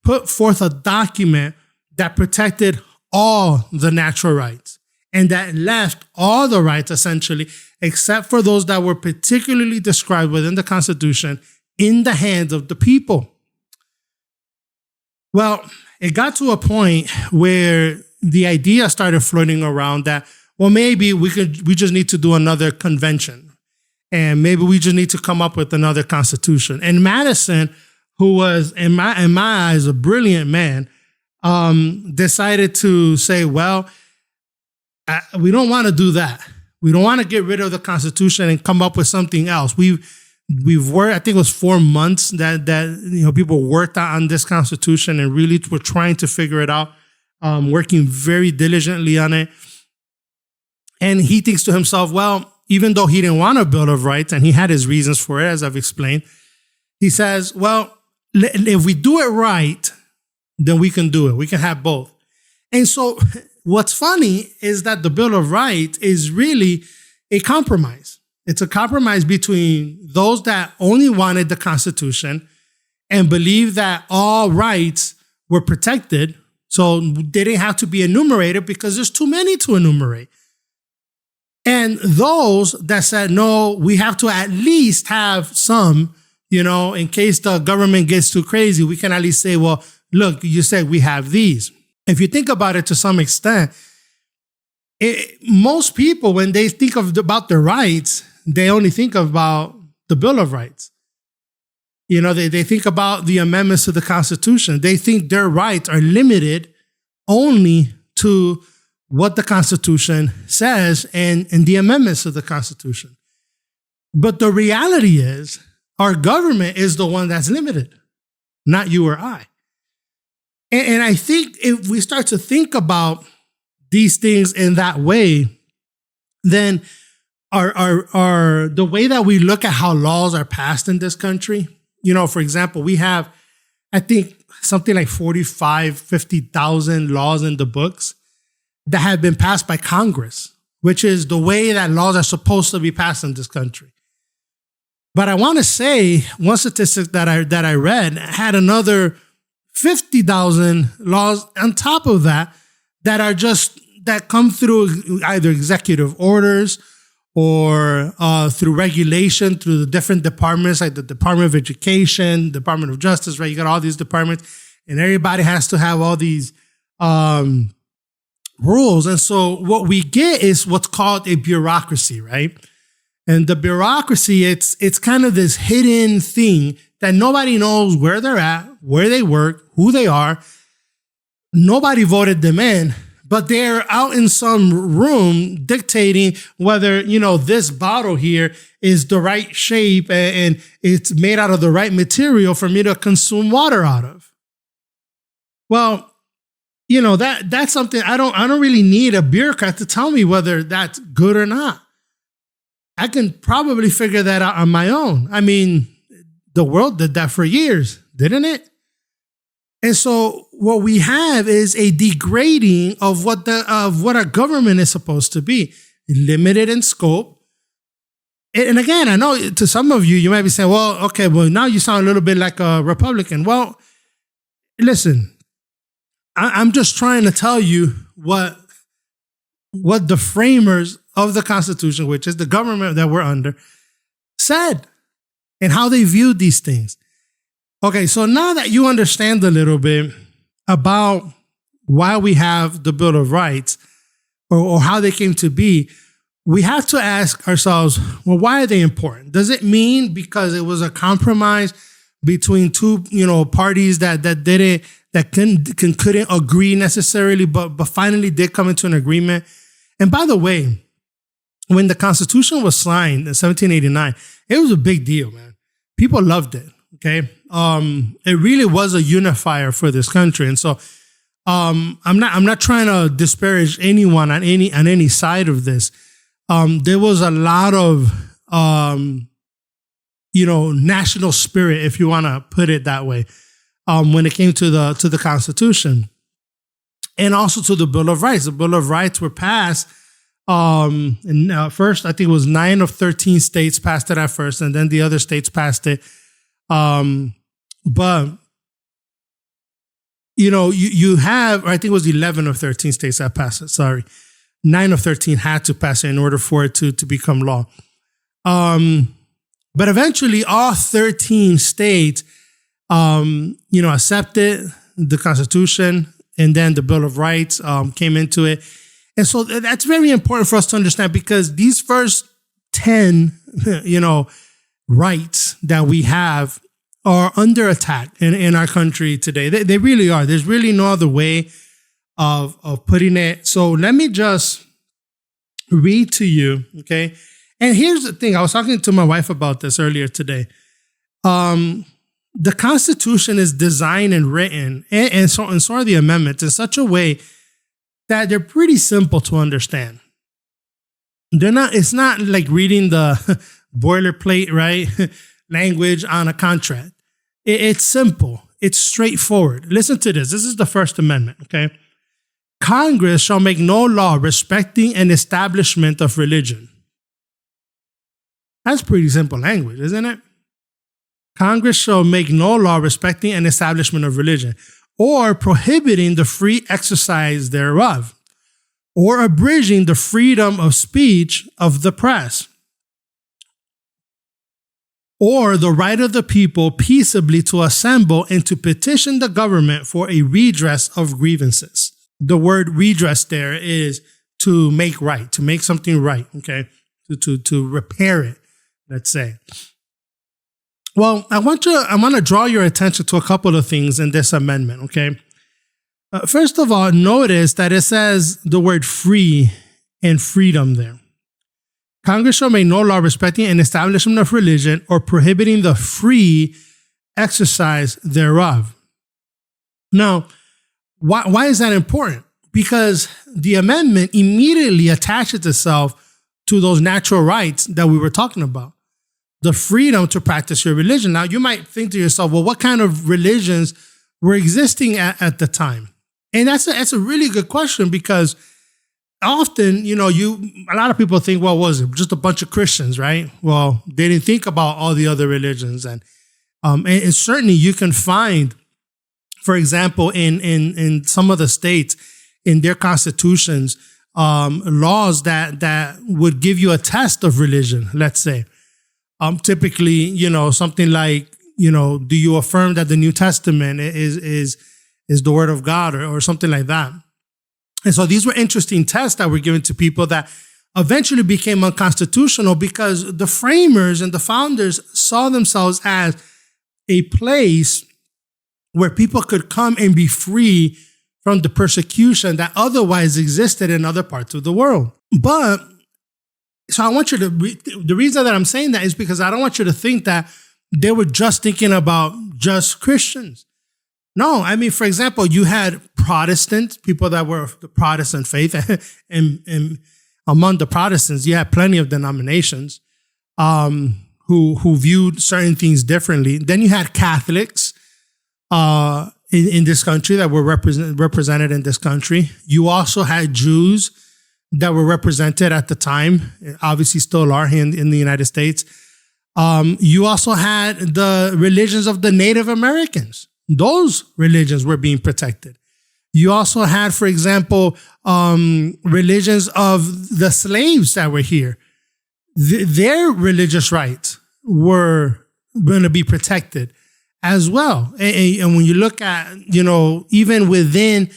put forth a document that protected all the natural rights and that left all the rights, essentially, except for those that were particularly described within the Constitution, in the hands of the people. Well, it got to a point where the idea started floating around that, well, maybe we just need to do another convention. And maybe we just need to come up with another constitution. And Madison, who was, in my eyes, a brilliant man, decided to say, well, we don't want to do that. We don't want to get rid of the Constitution and come up with something else. We've worked, I think it was 4 months that people worked on this Constitution and really were trying to figure it out, working very diligently on it. And he thinks to himself, well, even though he didn't want a Bill of Rights, and he had his reasons for it, as I've explained, he says, well, if we do it right, then we can do it. We can have both. And so what's funny is that the Bill of Rights is really a compromise. It's a compromise between those that only wanted the Constitution and believed that all rights were protected, so they didn't have to be enumerated because there's too many to enumerate. And those that said, no, we have to at least have some, in case the government gets too crazy, we can at least say, well, look, you said we have these. If you think about it to some extent, most people, when they think about their rights, they only think about the Bill of Rights. They think about the amendments to the Constitution. They think their rights are limited only to what the Constitution says and the amendments to the Constitution. But the reality is, our government is the one that's limited, not you or I. And I think if we start to think about these things in that way, then our the way that we look at how laws are passed in this country, for example, we have, I think, something like 50,000 laws in the books that have been passed by Congress, which is the way that laws are supposed to be passed in this country. But I want to say one statistic that I read had another 50,000 laws on top of that that come through either executive orders or through regulation through the different departments, like the Department of Education, Department of Justice, right? You got all these departments, and everybody has to have all these rules. And so what we get is what's called a bureaucracy, right? And the bureaucracy, it's kind of this hidden thing that nobody knows where they're at, where they work, who they are. Nobody voted them in, but they're out in some room dictating whether, this bottle here is the right shape and it's made out of the right material for me to consume water out of. Well, that's something I don't really need a bureaucrat to tell me whether that's good or not. I can probably figure that out on my own. I mean, the world did that for years, didn't it? And so what we have is a degrading of what our government is supposed to be, limited in scope. And again, I know to some of you might be saying, well, okay, well, now you sound a little bit like a Republican. Well, listen, I'm just trying to tell you what the framers of the Constitution, which is the government that we're under, said and how they viewed these things. Okay, so now that you understand a little bit about why we have the Bill of Rights or how they came to be, we have to ask ourselves, well, why are they important? Does it mean because it was a compromise between two, parties that couldn't agree necessarily, but finally did come into an agreement? And by the way, when the Constitution was signed in 1789, it was a big deal, man. People loved it. Okay. It really was a unifier for this country. And so, I'm not trying to disparage anyone on any side of this. There was a lot of, national spirit, if you want to put it that way, when it came to the Constitution and also to the Bill of Rights. The Bill of Rights were passed. And first, I think it was 9 of 13 states passed it at first, and then the other states passed it. But you have, I think it was 11 of 13 states that passed it. Sorry. 9 of 13 had to pass it in order for it to become law. But eventually all 13 states, accepted the Constitution, and then the Bill of Rights came into it. And so that's very important for us to understand, because these first 10, rights that we have are under attack in our country today. They really are. There's really no other way of putting it. So let me just read to you, okay? And here's the thing. I was talking to my wife about this earlier today. The Constitution is designed and written, and so are the amendments, in such a way that they're pretty simple to understand. It's not like reading the boilerplate, right, language on a contract. It's simple. It's straightforward. Listen to this. This is the First Amendment, okay? Congress shall make no law respecting an establishment of religion. That's pretty simple language, isn't it? Congress shall make no law respecting an establishment of religion, or prohibiting the free exercise thereof, or abridging the freedom of speech of the press, or the right of the people peaceably to assemble and to petition the government for a redress of grievances. The word redress there is to make right, to make something right, okay? To repair it, let's say. Well, I want to draw your attention to a couple of things in this amendment, okay? First of all, notice that it says the word free and freedom there. Congress shall make no law respecting an establishment of religion or prohibiting the free exercise thereof. Now, why is that important? Because the amendment immediately attaches itself to those natural rights that we were talking about. The freedom to practice your religion. Now, you might think to yourself, well, what kind of religions were existing at the time? And that's a really good question, because often, a lot of people think, well, was it just a bunch of Christians, right? Well, they didn't think about all the other religions. And certainly you can find, for example, in some of the states, in their constitutions, laws that would give you a test of religion, let's say. Typically, something like, do you affirm that the New Testament is the word of God, or something like that? And so these were interesting tests that were given to people that eventually became unconstitutional, because the framers and the founders saw themselves as a place where people could come and be free from the persecution that otherwise existed in other parts of the world. But so I want you to, the reason that I'm saying that is because I don't want you to think that they were just thinking about just Christians. No, I mean, for example, you had Protestants, people that were of the Protestant faith, and among the Protestants, you had plenty of denominations who viewed certain things differently. Then you had Catholics in this country that were represented in this country. You also had Jews that were represented at the time, obviously still are here in the United States. You also had the religions of the Native Americans. Those religions were being protected. You also had, for example, religions of the slaves that were here. Their religious rights were going to be protected as well. And when you look at, even within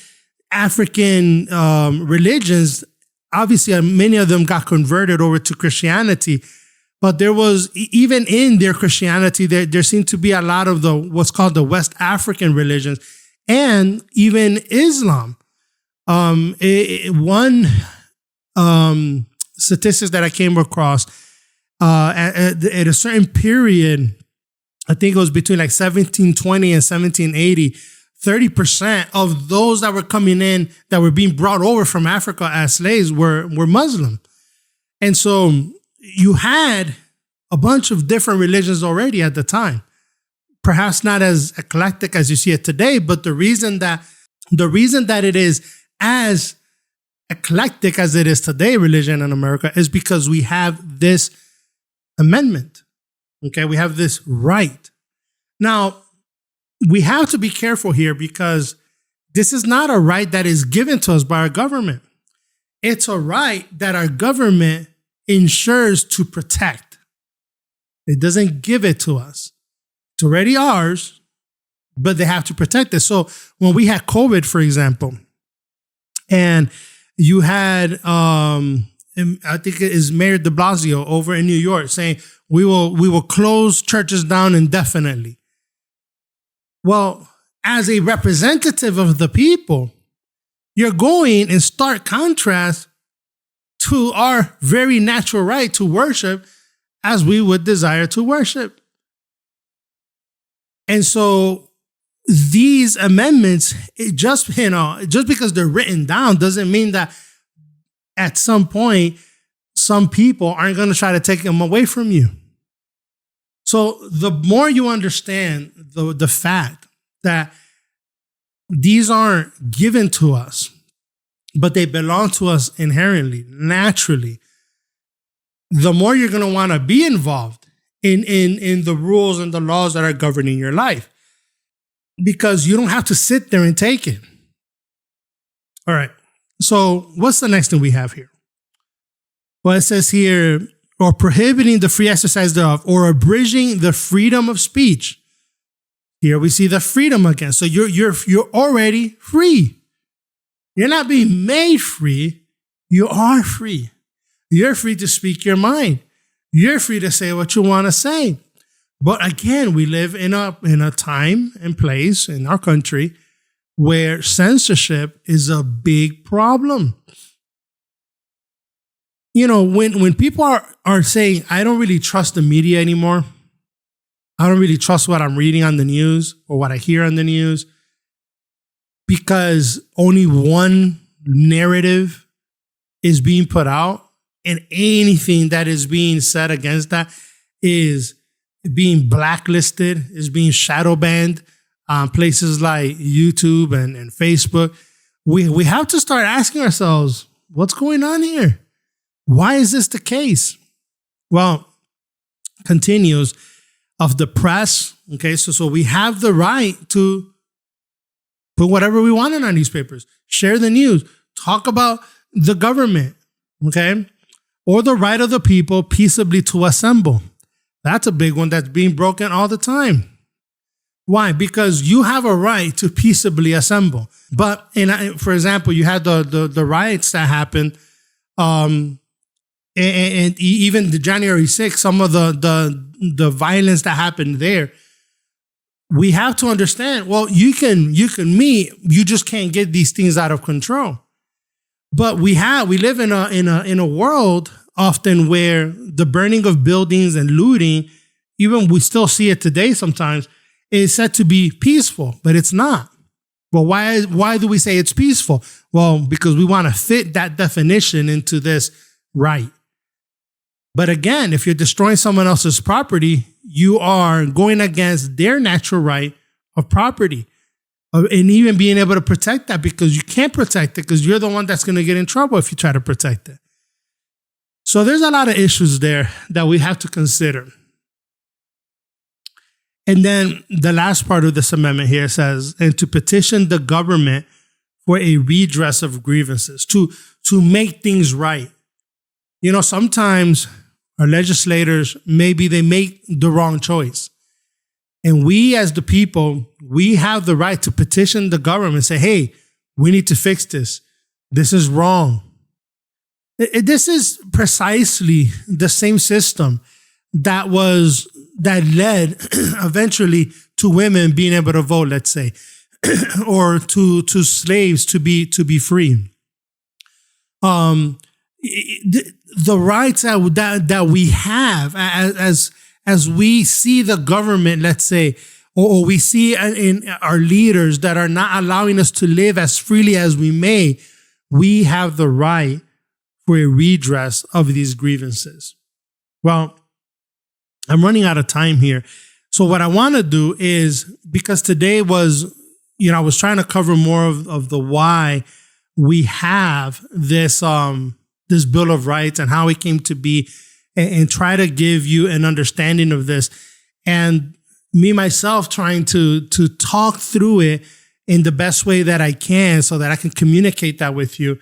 African religions, obviously many of them got converted over to Christianity. But there was, even in their Christianity, there seemed to be a lot of what's called the West African religions, and even Islam. One statistics that I came across, at a certain period, I think it was between like 1720 and 1780, 30% of those that were coming in, that were being brought over from Africa as slaves, were Muslim. And so you had a bunch of different religions already at the time, perhaps not as eclectic as you see it today, but the reason that it is as eclectic as it is today, religion in America, is because we have this amendment. Okay, we have this right. Now, we have to be careful here, because this is not a right that is given to us by our government. It's a right that our government ensures to protect. It doesn't give it to us. It's already ours, but they have to protect it. So when we had COVID, for example, and you had, I think it is Mayor de Blasio over in New York saying, we will close churches down indefinitely. Well, as a representative of the people, you're going in stark contrast to our very natural right to worship as we would desire to worship. And so these amendments, just because they're written down doesn't mean that at some point, some people aren't going to try to take them away from you. So the more you understand the fact that these aren't given to us, but they belong to us inherently, naturally, the more you're going to want to be involved in the rules and the laws that are governing your life, because you don't have to sit there and take it. All right. So what's the next thing we have here? Well, it says here, or prohibiting the free exercise thereof, or abridging the freedom of speech. Here we see the freedom again. So you're already free. You're not being made free. You are free. You're free to speak your mind. You're free to say what you want to say. But again, we live in a time and place in our country where censorship is a big problem. You know, when people are saying, I don't really trust the media anymore, I don't really trust what I'm reading on the news or what I hear on the news, because only one narrative is being put out, and anything that is being said against that is being blacklisted, is being shadow banned on places like YouTube and Facebook. We have to start asking ourselves, what's going on here? Why is this the case? Well, continues of the press. Okay, so we have the right to put whatever we want in our newspapers, share the news, talk about the government, okay? Or the right of the people peaceably to assemble. That's a big one that's being broken all the time. Why? Because you have a right to peaceably assemble. But for example, you had the riots that happened, and even the January 6th, some of the violence that happened there. We have to understand, well, you can meet, you just can't get these things out of control. But we live in a world often where the burning of buildings and looting, even we still see it today sometimes, is said to be peaceful, but it's not. Well, why do we say it's peaceful? Well, because we want to fit that definition into this right. But again, if you're destroying someone else's property, you are going against their natural right of property, and even being able to protect that, because you can't protect it because you're the one that's going to get in trouble if you try to protect it. So there's a lot of issues there that we have to consider. And then the last part of this amendment here says, and to petition the government for a redress of grievances, to make things right. You know, sometimes our legislators, maybe they make the wrong choice. And we as the people, we have the right to petition the government and say, hey, we need to fix this. This is wrong. This is precisely the same system that led eventually to women being able to vote, let's say, or to slaves to be free. The rights that we have as we see the government, let's say, or we see in our leaders that are not allowing us to live as freely as we may, we have the right for a redress of these grievances. Well, I'm running out of time here. So what I want to do is, because today was, I was trying to cover more of the why we have this this Bill of Rights and how it came to be, and try to give you an understanding of this. And me, myself, trying to talk through it in the best way that I can so that I can communicate that with you.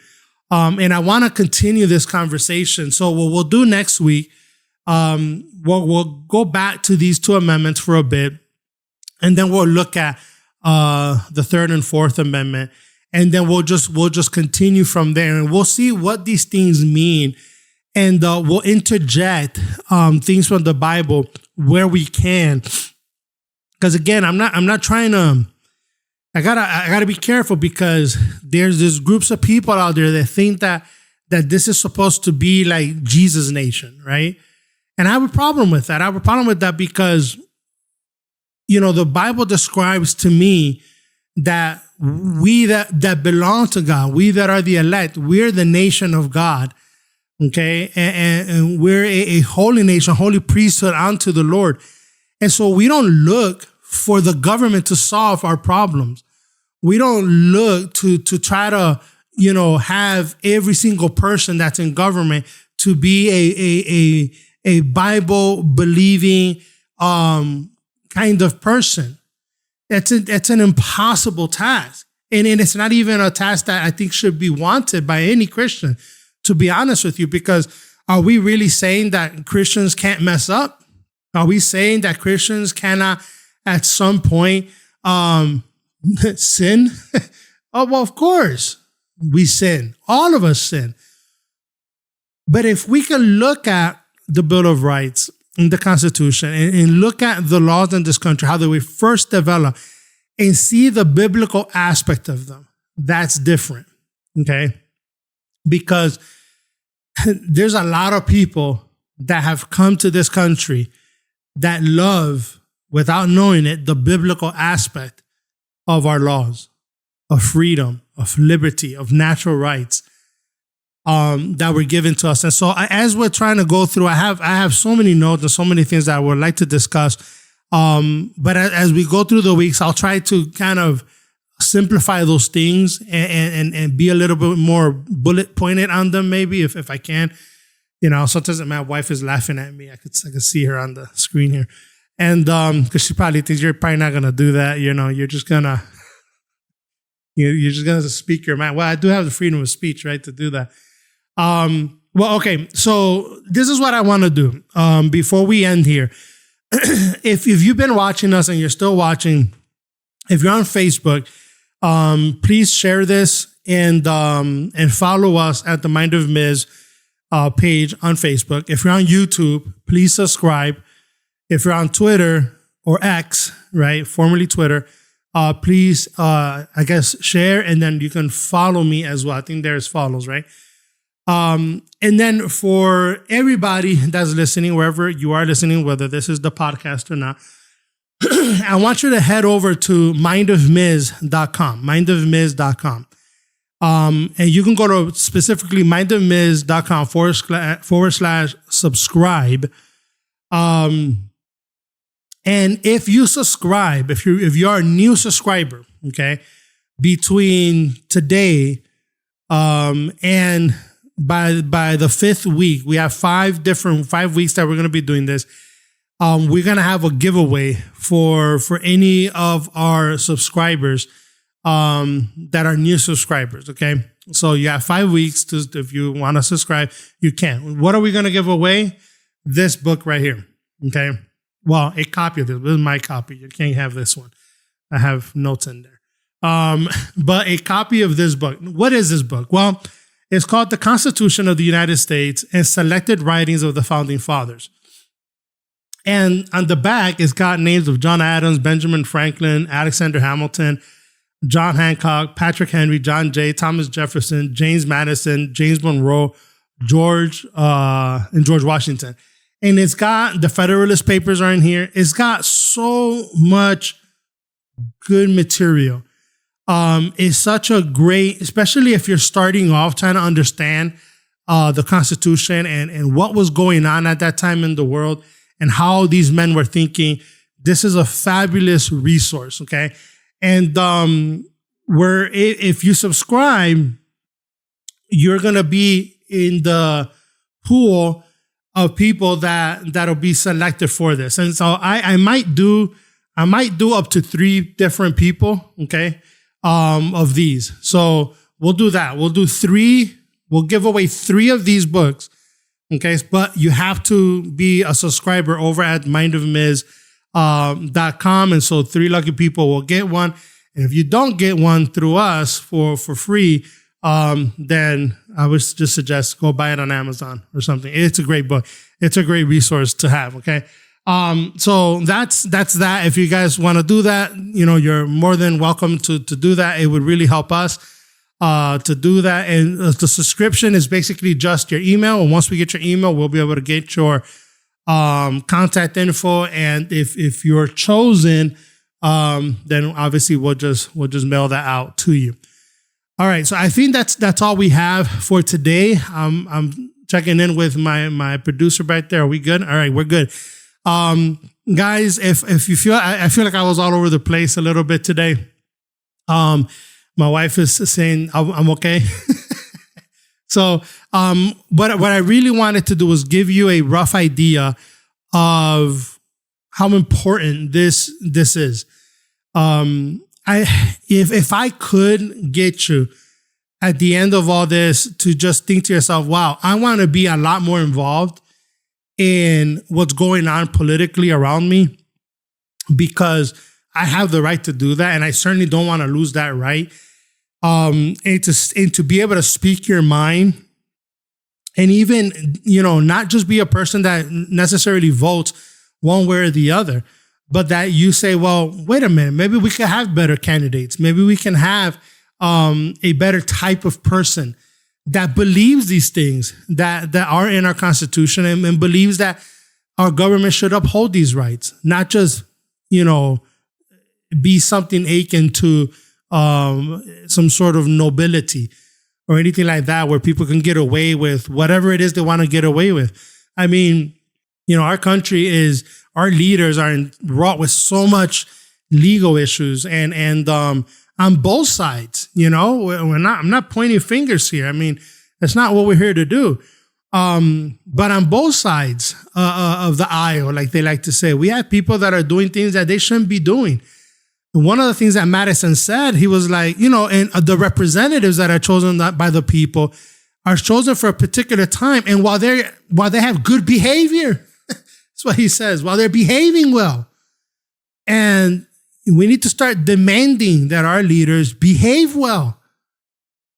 And I want to continue this conversation. So what we'll do next week, we'll go back to these two amendments for a bit, and then we'll look at the Third and Fourth Amendment, and then we'll just continue from there, and we'll see what these things mean, and we'll interject things from the Bible where we can. Because again, I'm not trying to. I gotta be careful, because there's groups of people out there that think that this is supposed to be like Jesus' nation, right? And I have a problem with that. I have a problem with that because, the Bible describes to me that we that belong to God, we that are the elect, we're the nation of God, okay? And we're a holy nation, holy priesthood unto the Lord. And so we don't look for the government to solve our problems. We don't look to try to, have every single person that's in government to be a Bible believing kind of person. It's an impossible task. And it's not even a task that I think should be wanted by any Christian, to be honest with you, because are we really saying that Christians can't mess up? Are we saying that Christians cannot at some point sin? Oh, well, of course we sin. All of us sin. But if we can look at the Bill of Rights and the Constitution and look at the laws in this country, how they were first developed, and see the biblical aspect of them, that's different, okay? Because there's a lot of people that have come to this country that love, without knowing it, the biblical aspect of our laws, of freedom, of liberty, of natural rights that were given to us. And so as we're trying to go through, I have so many notes and so many things that I would like to discuss. But as we go through the weeks, I'll try to kind of simplify those things and be a little bit more bullet pointed on them, maybe if I can. Sometimes my wife is laughing at me. I could see her on the screen here. And because she probably thinks you're probably not gonna do that, you're just gonna speak your mind. Well, I do have the freedom of speech, right, to do that. Well, okay. So this is what I want to do before we end here. If you've been watching us and you're still watching, if you're on Facebook, please share this and follow us at the Mind of Miz page on Facebook. If you're on YouTube, please subscribe. If you're on Twitter or X, right, formerly Twitter, please, share, and then you can follow me as well. I think there's follows, right? And then for everybody that's listening, wherever you are listening, whether this is the podcast or not, I want you to head over to mindofmiz.com, mindofmiz.com. And you can go to specifically mindofmiz.com / subscribe. And if you subscribe, if you're a new subscriber, okay, between today and by the fifth week, we have 5 weeks that we're going to be doing this. We're going to have a giveaway for any of our subscribers that are new subscribers, okay? So you have 5 weeks if you want to subscribe, you can. What are we going to give away? This book right here, okay? Well, a copy of this. This is my copy. You can't have this one. I have notes in there. But a copy of this book. What is this book? Well, it's called The Constitution of the United States and Selected Writings of the Founding Fathers. And on the back, it's got names of John Adams, Benjamin Franklin, Alexander Hamilton, John Hancock, Patrick Henry, John Jay, Thomas Jefferson, James Madison, James Monroe, and George Washington. And it's got the Federalist Papers are in here. It's got so much good material. It's such a great, especially if you're starting off trying to understand the Constitution and what was going on at that time in the world and how these men were thinking. This is a fabulous resource, okay? And if you subscribe, you're gonna be in the pool of people that'll be selected for this. And so I might do up to 3 different people, okay, of these. So we'll do that. We'll do 3. We'll give away 3 of these books, okay? But you have to be a subscriber over at mindofmiz.com. And so 3 lucky people will get one. And if you don't get one through us for free, then I would just suggest go buy it on Amazon or something. It's a great book. It's a great resource to have. Okay. So that's that. If you guys want to do that, you're more than welcome to do that. It would really help us, to do that. And the subscription is basically just your email. And once we get your email, we'll be able to get your, contact info. And if you're chosen, then obviously we'll just mail that out to you. All right. So I think that's all we have for today. I'm checking in with my producer back there. Are we good? All right. We're good. Guys, if you feel, I feel like I was all over the place a little bit today. My wife is saying I'm okay. So, what I really wanted to do was give you a rough idea of how important this is. If I could get you at the end of all this to just think to yourself, wow, I want to be a lot more involved in what's going on politically around me, because I have the right to do that. And I certainly don't want to lose that right. And to be able to speak your mind, and even, not just be a person that necessarily votes one way or the other, but that you say, well, wait a minute, maybe we could have better candidates. Maybe we can have a better type of person that believes these things that are in our Constitution, and believes that our government should uphold these rights, not just, be something akin to some sort of nobility or anything like that, where people can get away with whatever it is they want to get away with. I mean, our country our leaders are wrought with so much legal issues and on both sides, I'm not pointing fingers here. I mean, that's not what we're here to do. But on both sides of the aisle, like they like to say, we have people that are doing things that they shouldn't be doing. And one of the things that Madison said, he was like, and the representatives that are chosen by the people are chosen for a particular time. And while they have good behavior, that's what he says, while they're behaving well. And we need to start demanding that our leaders behave well.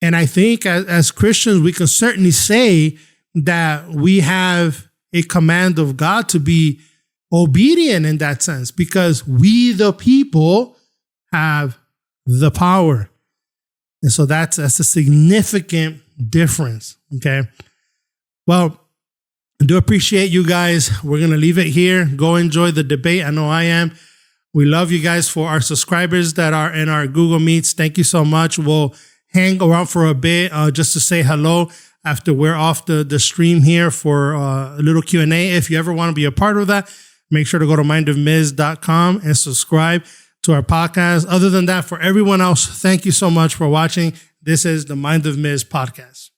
And I think as Christians, we can certainly say that we have a command of God to be obedient in that sense, because we, the people, have the power. And so that's a significant difference. Okay. Well, I do appreciate you guys. We're going to leave it here. Go enjoy the debate. I know I am. We love you guys. For our subscribers that are in our Google Meets, thank you so much. We'll hang around for a bit just to say hello after we're off the stream here for a little Q&A. If you ever want to be a part of that, make sure to go to mindofmiz.com and subscribe to our podcast. Other than that, for everyone else, thank you so much for watching. This is the Mind of Miz Podcast.